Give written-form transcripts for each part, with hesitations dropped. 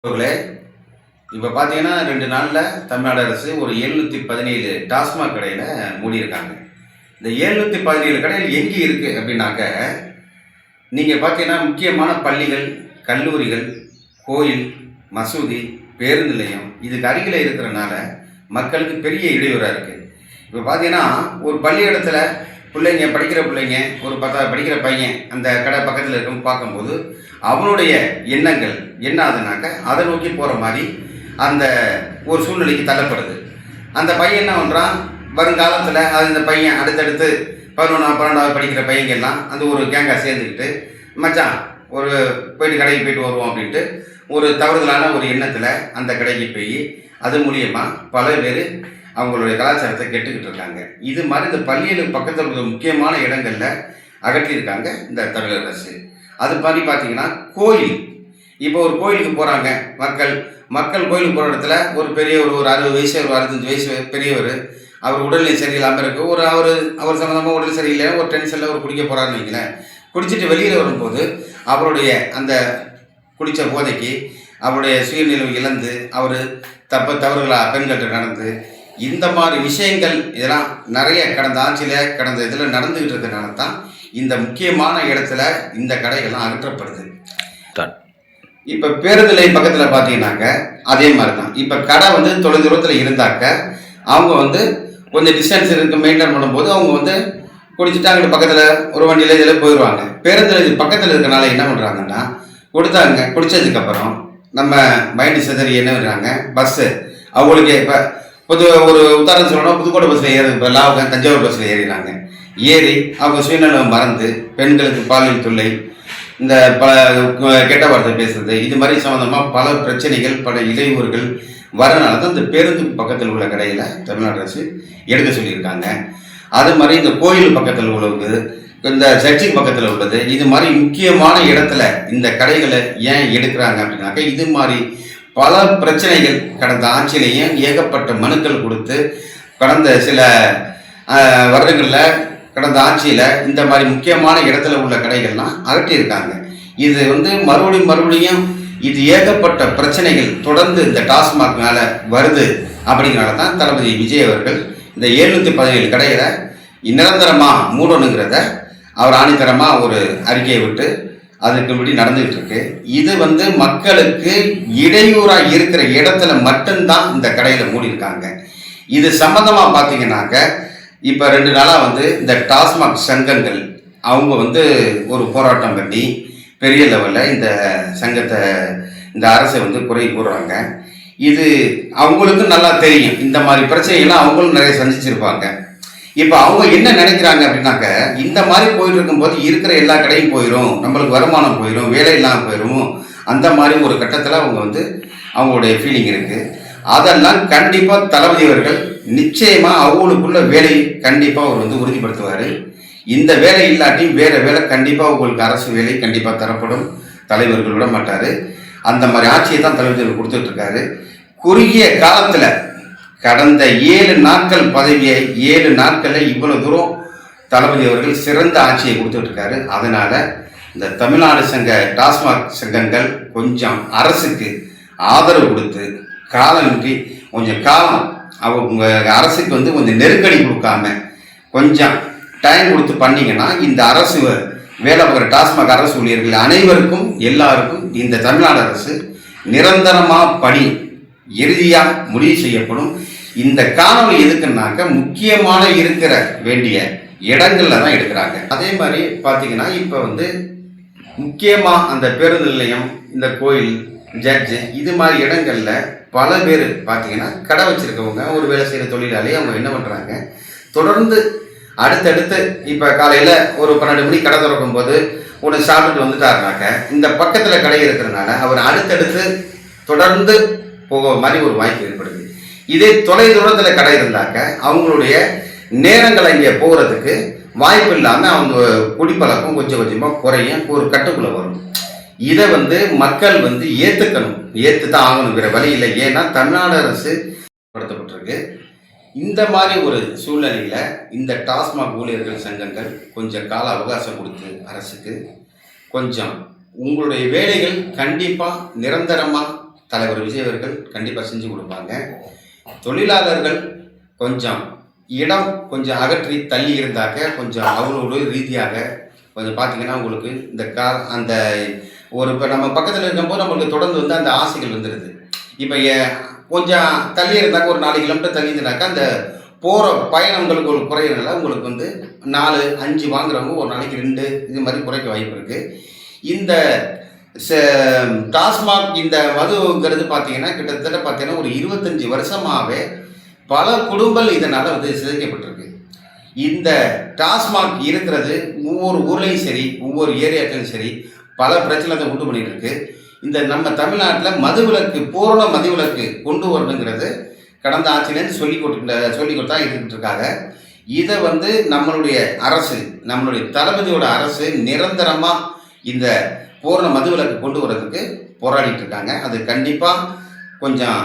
அவர்களே, இப்போ பார்த்தீங்கன்னா 2 நாளில் தமிழ்நாடு அரசு ஒரு 717 டாஸ்மாக் கடையில் மூடியிருக்காங்க. இந்த 717 கடைகள் எங்கே இருக்குது அப்படின்னாக்க, நீங்கள் பார்த்தீங்கன்னா முக்கியமான பள்ளிகள், கல்லூரிகள், கோயில், மசூதி, பேருந்து நிலையம் இதுக்கு அருகில் இருக்கிறனால மக்களுக்கு பெரிய இடையூறாக இருக்குது. இப்போ பார்த்தீங்கன்னா ஒரு பள்ளியிடத்தில் பிள்ளைங்க படிக்கிற பிள்ளைங்க ஒரு 10 படிக்கிற பையன் அந்த கடை பக்கத்தில் இருக்கும் பார்க்கும்போது அவனுடைய எண்ணங்கள் என்ன ஆகுதுனாக்க அதை நோக்கி போகிற மாதிரி அந்த ஒரு சூழ்நிலைக்கு தள்ளப்படுது. அந்த பையன் என்ன பண்ணுறான், வருங்காலத்தில் அது இந்த பையன் அடுத்தடுத்து 11 12வது படிக்கிற பையங்கெல்லாம் அந்த ஒரு கேங்காக சேர்ந்துக்கிட்டு மச்சான் ஒரு போயிட்டு கடைக்கு போயிட்டு வருவோம் அப்படின்ட்டு ஒரு தவறுதலான ஒரு எண்ணத்தில் அந்த கடைக்கு போய் அது மூலியமாக பல பேர் அவங்களுடைய கலாச்சாரத்தை கெட்டுக்கிட்டு இருக்காங்க. இது மாதிரி இந்த பள்ளிகளுக்கு பக்கத்தில் உள்ள முக்கியமான இடங்களில் அகற்றியிருக்காங்க இந்த தமிழக அரசு. அது மாதிரி பார்த்தீங்கன்னா கோயில், இப்போ ஒரு கோயிலுக்கு போகிறாங்க மக்கள் கோயிலுக்கு போகிற இடத்துல ஒரு பெரியவர் ஒரு 60 வயசு ஒரு 65 வயசு பெரியவர் அவர் உடல்நிலை சரியில்லாமல் இருக்குது, அவர் சம்மந்தமாக உடல் சரியில்லை, ஒரு டென்ஷனில் ஒரு குடிக்க போகிறாருன்னு வைங்களேன். குடிச்சிட்டு வெளியில் வரும்போது அவருடைய அந்த குடித்த போதைக்கு அவருடைய சுயநிலை இழந்து அவர் தவறுகளாக பெண்கள்கிட்ட நடந்து இந்த மாதிரி விஷயங்கள் இதெல்லாம் நிறைய கடந்த ஆட்சியில் கடந்த இதில் நடந்துக்கிட்டு இருக்கிறதுனால தான் இந்த முக்கியமான இடத்துல இந்த கடைகள்லாம் அகற்றப்படுது. இப்போ பேருந்து நிலையம் பக்கத்தில் பார்த்தீங்கன்னாக்க அதே மாதிரி தான். இப்போ கடை தொலைதூரத்தில் இருந்தாக்க அவங்க கொஞ்சம் டிஸ்டன்ஸ் இருக்கு மெயின்டைன் பண்ணும்போது அவங்க குடிச்சிட்டு அங்கிட்டு பக்கத்தில் ஒரு வண்டியில் இதில் போயிடுவாங்க. பேருந்து நிலையம் பக்கத்தில் இருக்கிறனால என்ன பண்ணுறாங்கன்னா குடித்ததுக்கப்புறம் நம்ம மைண்டு சிதறி என்ன பண்ணுறாங்க, பஸ்ஸு அவங்களுக்கு இப்போ ஒரு உதாரணம் சொல்லணும், புதுக்கோட்டை பஸ்ஸில் ஏறது பதிலாக தஞ்சாவூர் பஸ்ஸில் ஏறினாங்க. ஏறி அவங்க சுயநலம் மறந்து பெண்களுக்கு பாலியல் தொல்லை, இந்த கெட்ட வார்த்தை பேசுறது, இது மாதிரி சம்மந்தமாக பல பிரச்சனைகள் பல இடையூறுகள் வரனால தான் இந்த பேருந்து பக்கத்தில் உள்ள கடையில் தமிழ்நாடு அரசு எடுக்க சொல்லியிருக்காங்க. அது மாதிரி இந்த கோயில் பக்கத்தில் உள்ளது, இந்த சர்ச்சுக்கு பக்கத்தில் உள்ளது, இது மாதிரி முக்கியமான இடத்துல இந்த கடைகளை ஏன் எடுக்கிறாங்க அப்படின்னாக்க இது மாதிரி பல பிரச்சனைகள் கடந்த ஆட்சியிலையும் ஏகப்பட்ட மனுக்கள் கொடுத்து கடந்த சில வருடங்களில் கடந்த ஆட்சியில் இந்த மாதிரி முக்கியமான இடத்துல உள்ள கடைகள்லாம் அகற்றியிருக்காங்க. இது மறுபடியும் இது ஏகப்பட்ட பிரச்சனைகள் தொடர்ந்து இந்த டாஸ்மாக் மேலே வருது. அப்படிங்கிறனால தான் தளபதி விஜய் அவர்கள் இந்த 717 கடைகளை நிரந்தரமாக மூடணுங்கிறத அவர் ஆணித்தரமாக ஒரு அறிக்கையை விட்டு அதுக்கும்படி நடந்துகிட்டு இருக்கு. இது மக்களுக்கு இடையூறாக இருக்கிற இடத்துல மட்டும்தான் இந்த கடையில் மூடியிருக்காங்க. இது சம்பந்தமாக பார்த்தீங்கன்னாக்க இப்போ 2 நாளாக இந்த டாஸ்மாக் சங்கங்கள் அவங்க ஒரு போராட்டம் பண்ணி பெரிய லெவலில் இந்த சங்கத்தை இந்த அரசை குறை கூறுறாங்க. இது அவங்களுக்கும் நல்லா தெரியும், இந்த மாதிரி பிரச்சனைகள்லாம் அவங்களும் நிறைய சந்திச்சிருப்பாங்க. இப்போ அவங்க என்ன நினைக்கிறாங்க அப்படின்னாக்க இந்த மாதிரி போயிட்டு இருக்கும்போது இருக்கிற எல்லா கடையும் போயிடும், நம்மளுக்கு வருமானம் போயிடும், வேலை இல்லாமல் போயிடும், அந்த மாதிரி ஒரு கட்டத்தில் அவங்க அவங்களுடைய ஃபீலிங் இருக்குது. அதெல்லாம் கண்டிப்பாக தளபதி அவர்கள் நிச்சயமாக அவங்களுக்குள்ள வேலையை கண்டிப்பாக அவர் உறுதிப்படுத்துவார். இந்த வேலை இல்லாட்டி வேறு வேலை கண்டிப்பாக உங்களுக்கு அரசு வேலை கண்டிப்பாக தரப்படும். தலைவர்கள் விட மாட்டார். அந்த மாதிரி ஆட்சியை தான் தலைவர்கள் கொடுத்துட்ருக்காரு. குறுகிய காலத்தில் கடந்த 7 நாட்கள் பதவியை 7 நாட்களில் இவ்வளோ தூரம் தளபதி அவர்கள் சிறந்த ஆட்சியை கொடுத்துட்ருக்காரு. அதனால் இந்த தமிழ்நாடு டாஸ்மாக் சங்கங்கள் கொஞ்சம் அரசுக்கு ஆதரவு கொடுத்து காலமின்றி கொஞ்சம் காலம் அவங்க அரசுக்கு கொஞ்சம் நெருக்கடி கொடுக்காம கொஞ்சம் டைம் கொடுத்து பண்ணிங்கன்னா இந்த அரசு வேலை பார்க்குற டாஸ்மாக் அரசு ஊழியர்கள் அனைவருக்கும் எல்லாருக்கும் இந்த தமிழ்நாடு அரசு நிரந்தரமாக பணி இறுதியாக முடிவு செய்யப்படும். இந்த காணொலி எதுக்குன்னாக்க முக்கியமான இருக்கிற வேண்டிய இடங்கள்ல தான் எடுக்கிறாங்க. அதே மாதிரி பார்த்தீங்கன்னா இப்போ முக்கியமாக அந்த பேருந்து நிலையம், இந்த கோயில், ஜட்ஜு, இது மாதிரி இடங்கள்ல பல பேர் பார்த்தீங்கன்னா கடை வச்சிருக்கவங்க ஒரு வேலை செய்கிற தொழிலாளி அவங்க என்ன பண்ணுறாங்க, தொடர்ந்து அடுத்தடுத்து இப்போ காலையில் ஒரு 12 மணி கடை திறக்கும் போது ஒன்று சாப்பிட்டுட்டு வந்துட்டாருனாக்க இந்த பக்கத்தில் கடை இருக்கிறதுனால அவர் அடுத்தடுத்து தொடர்ந்து போக மாதிரி ஒரு வாய்ப்பு ஏற்படுது. இதே தொலை தூரத்தில் கடை இருந்தாக்க அவங்களுடைய நேரங்களை இங்கே போகிறதுக்கு வாய்ப்பு இல்லாமல் அவங்க குடிப்பழக்கம் கொஞ்சம் கொஞ்சமாக குறையும், ஒரு கட்டுக்குள்ளே வரும். இதை மக்கள் ஏற்றுக்கணும், ஏற்று தான் ஆகணும், வேறு வழி இல்லை. ஏன்னா தமிழ்நாடு அரசு படுத்தப்பட்டிருக்கு. இந்த மாதிரி ஒரு சூழ்நிலையில் இந்த டாஸ்மாக் ஊழியர்கள் சங்கங்கள் கொஞ்சம் கால அவகாசம் கொடுத்து அரசுக்கு கொஞ்சம் உங்களுடைய வேலைகள் கண்டிப்பாக நிரந்தரமாக தலைவர் விஜய் அவர்கள் கண்டிப்பாக செஞ்சு கொடுப்பாங்க. தொழிலாளர்கள் கொஞ்சம் இடம் கொஞ்சம் அகற்றி தள்ளி இருந்தாக்க கொஞ்சம் அவங்களோட ரீதியாக கொஞ்சம் பார்த்தீங்கன்னா உங்களுக்கு இந்த அந்த ஒரு இப்போ நம்ம பக்கத்தில் இருக்கும்போது நம்மளுக்கு தொடர்ந்து வந்து அந்த ஆசைகள் வந்துடுது. இப்போ கொஞ்சம் தள்ளி இருந்தாக்க ஒரு 4 கிலோமீட்டர் தள்ளி இருந்தாக்கா அந்த போகிற பயணங்களுக்கு ஒரு குறையிறனால உங்களுக்கு வந்து 4, 5 வாங்குறவங்க ஒரு நாளைக்கு 2 இது மாதிரி குறைக்க வாய்ப்பு இருக்குது. இந்த டாஸ்மாக் இந்த மதுங்கிறது பார்த்தீங்கன்னா கிட்டத்தட்ட பார்த்தீங்கன்னா ஒரு 25 வருஷமாகவே பல குடும்பங்கள் இதனால் வந்து சிதைக்கப்பட்டிருக்கு. இந்த டாஸ்மாக் இருக்கிறது ஒவ்வொரு ஊர்லேயும் சரி, ஒவ்வொரு ஏரியாக்களும் சரி பல பிரச்சனைகளை உண்டு பண்ணிட்டு இருக்கு. இந்த நம்ம தமிழ்நாட்டில் மதுவிலக்கு பூரண மதுவிலக்கு கொண்டு வரணுங்கிறது கடந்த ஆட்சியிலேருந்து சொல்லி கொடுத்தா இருந்துட்டு இருக்காங்க. இதை வந்து நம்மளுடைய அரசு, நம்மளுடைய தளபதியோட அரசு நிரந்தரமாக இந்த பூரண மதுவிலக்கு கொண்டு வரதுக்கு போராடிட்டு இருக்காங்க. அது கண்டிப்பாக கொஞ்சம்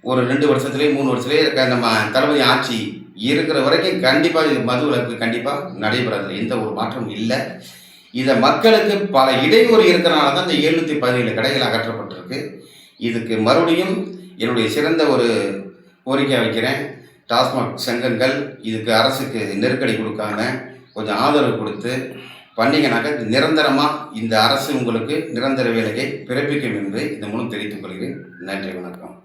ஒரு 2 வருஷத்துலேயே 3 வருஷத்துலேயே இருக்க நம்ம தளபதி ஆட்சி இருக்கிற வரைக்கும் கண்டிப்பாக இது மதுவிலக்கு கண்டிப்பாக நடைபெறாது. எந்த ஒரு மாற்றமும் இல்லை. இதை மக்களுக்கு பல இடையூறு இருக்கிறனால தான் இந்த 717 கடைகள் அகற்றப்பட்டிருக்கு. இதுக்கு மறுபடியும் என்னுடைய சிறந்த ஒரு கோரிக்கை வைக்கிறேன். டாஸ்மாக் சங்கங்கள் இதுக்கு அரசுக்கு நெருக்கடி கொடுக்காம கொஞ்சம் ஆதரவு கொடுத்து பண்ணிங்கனாக்க நிரந்தரமாக இந்த அரசு உங்களுக்கு நிரந்தர வேலையை பிறப்பிக்கும் என்று இந்த மூலம் தெரிவித்துக் கொள்கிறேன். நன்றி, வணக்கம்.